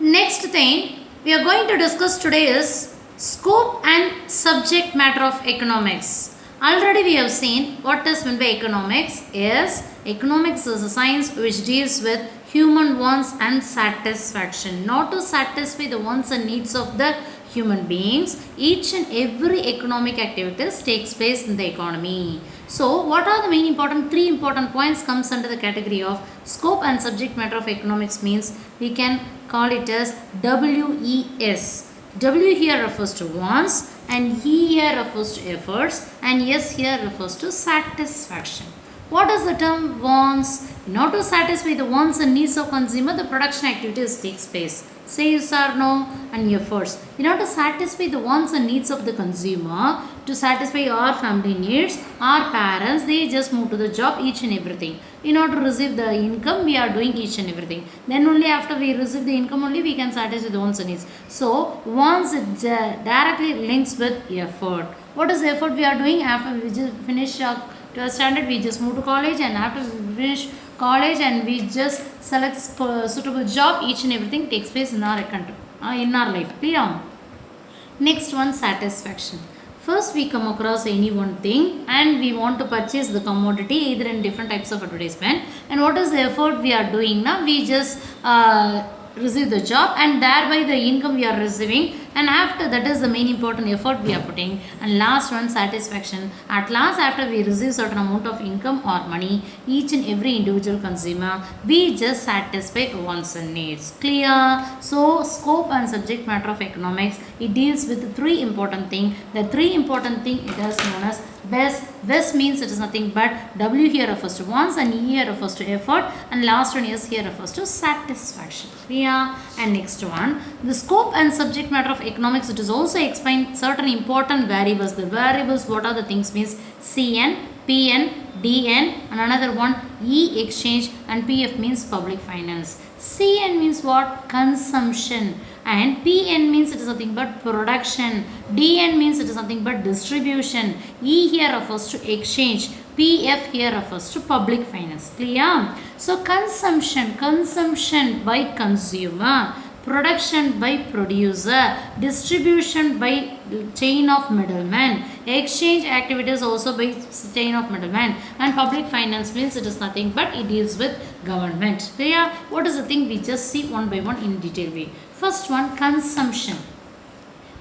Next thing we are going to discuss today is scope and subject matter of economics. Already we have seen what is meant by economics is economics is a science which deals with human wants and satisfaction, not to satisfy the wants and needs of the human beings. Each and every economic activities takes place in the economy. So what are the three important points comes under the category of scope and subject matter of economics means we can call it as WES. W here refers to wants and E here refers to efforts and S here refers to satisfaction. What is the term wants? In order to satisfy the wants and needs of consumer, the production activities takes place. Say yes or no and efforts. In order to satisfy the wants and needs of the consumer, to satisfy our family needs, our parents, they just move to the job, each and everything. In order to receive the income, we are doing each and everything. Then only after we receive the income only we can satisfy the wants and needs. So, wants directly links with effort. What is the effort we are doing after we just finish our 12th standard, we just move to college, and after we finish college and we just select suitable job, each and everything takes place in our country, in our life. Clear? Next one, satisfaction. First we come across any one thing and we want to purchase the commodity either in different types of advertisement, and what is the effort we are doing now? We just receive the job and thereby the income we are receiving, and after that is the main important effort we are putting. And last one, satisfaction. At last, after we receive certain amount of income or money, each and every individual consumer, we just satisfy wants and needs. Clear? So scope and subject matter of economics, it deals with three important things. The three important thing it is known as WES. WES means it is nothing but W here refers to wants and E here refers to effort, and last one is here refers to satisfaction. Clear? And next one, the scope and subject matter of economics, it is also explained certain important variables. The variables, what are the things means CN, PN, DN, and another one E exchange, and PF means public finance. CN means what? Consumption. And PN means it is nothing but production. DN means it is nothing but distribution. E here refers to exchange. PF here refers to public finance. Clear? So consumption by consumer, production by producer, distribution by chain of middlemen, exchange activities also by chain of middlemen, and public finance means it is nothing but it deals with government. Clear? What is the thing? We just see one by one in detail way. First one, consumption.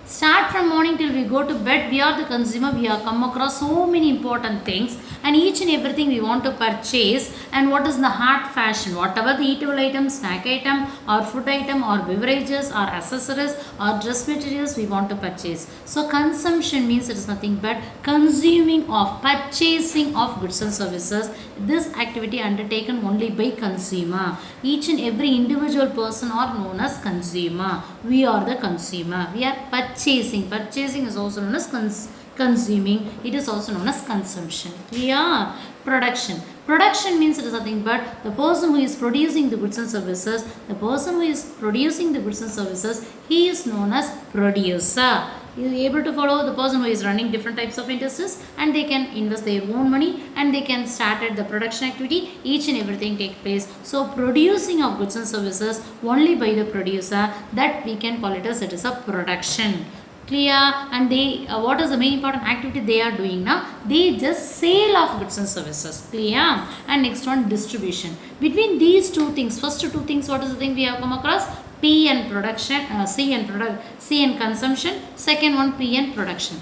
Start from morning till we go to bed, we are the consumer, we are come across so many important things, and each and everything we want to purchase. And what is the hard fashion? Whatever the eatable item, snack item, or food item, or beverages, or accessories, or dress materials we want to purchase. So consumption means it is nothing but consuming of, purchasing of goods and services. This activity undertaken only by consumer. Each and every individual person are known as consumer. We are the consumer. We are purchasing. Purchasing is also known as consuming. It is also known as consumption. Clear? Production. Production means it is nothing but the person who is producing the goods and services. The person who is producing the goods and services, he is known as producer. You are able to follow the person who is running different types of industries, and they can invest their own money and they can start at the production activity. Each and everything take place. So producing of goods and services only by the producer, that we can call it as it is a production. Clear? And they what is the main important activity they are doing now? They just sale of goods and services. Clear? And next one, distribution. Between these two things, first two things, what is the thing we have come across? P and production, C and consumption. Second one, P and production.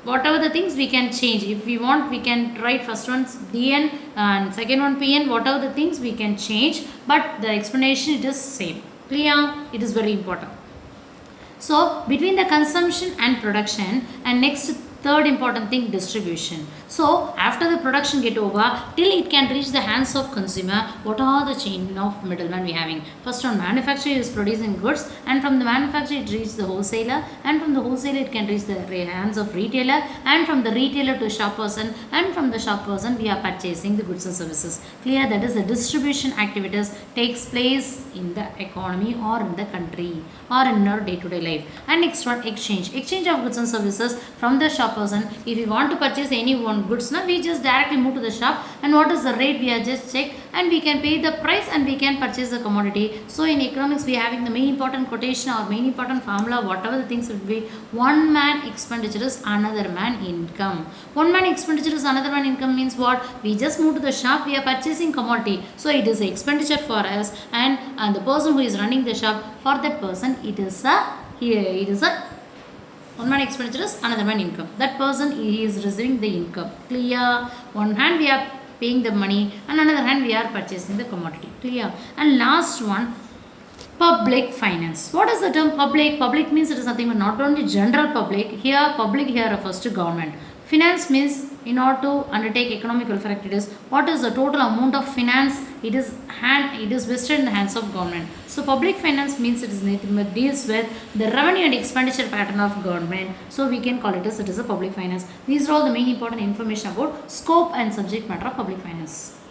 Whatever the things we can change. If we want, we can write first one DN and second one PN. Whatever the things we can change, but the explanation it is same. Clear? It is very important. So between the consumption and production, and next third important thing, distribution. So after the production get over, till it can reach the hands of consumer, what are the chain of middlemen we having? First one, manufacturer is producing goods, and from the manufacturer it reaches the wholesaler, and from the wholesaler it can reach the hands of retailer, and from the retailer to shop person, and from the shop person we are purchasing the goods and services. Clear? That is the distribution activities takes place in the economy or in the country or in our day-to-day life. And next one, exchange. Exchange of goods and services from the shop person. If we want to purchase any one goods, now we just directly move to the shop, and what is the rate we are just check, and we can pay the price and we can purchase the commodity. So in economics we are having the main important quotation or main important formula, whatever the things would be, one man expenditure is another man income. One man expenditure is another man income means what? We just move to the shop, we are purchasing commodity, so it is expenditure for us, and the person who is running the shop, for that person it is a one man expenditure is another man income. That person he is receiving the income. Clear? One hand we are paying the money and another hand we are purchasing the commodity. Clear? And last one, public finance. What is the term public? Public means it is nothing but not only general public. Here public here refers to government. Finance means in order to undertake economic welfare activities, what is the total amount of finance? It is vested in the hands of government. So public finance means it is nothing but deals with the revenue and expenditure pattern of government. So we can call it as it is a public finance. These are all the main important information about scope and subject matter of public finance.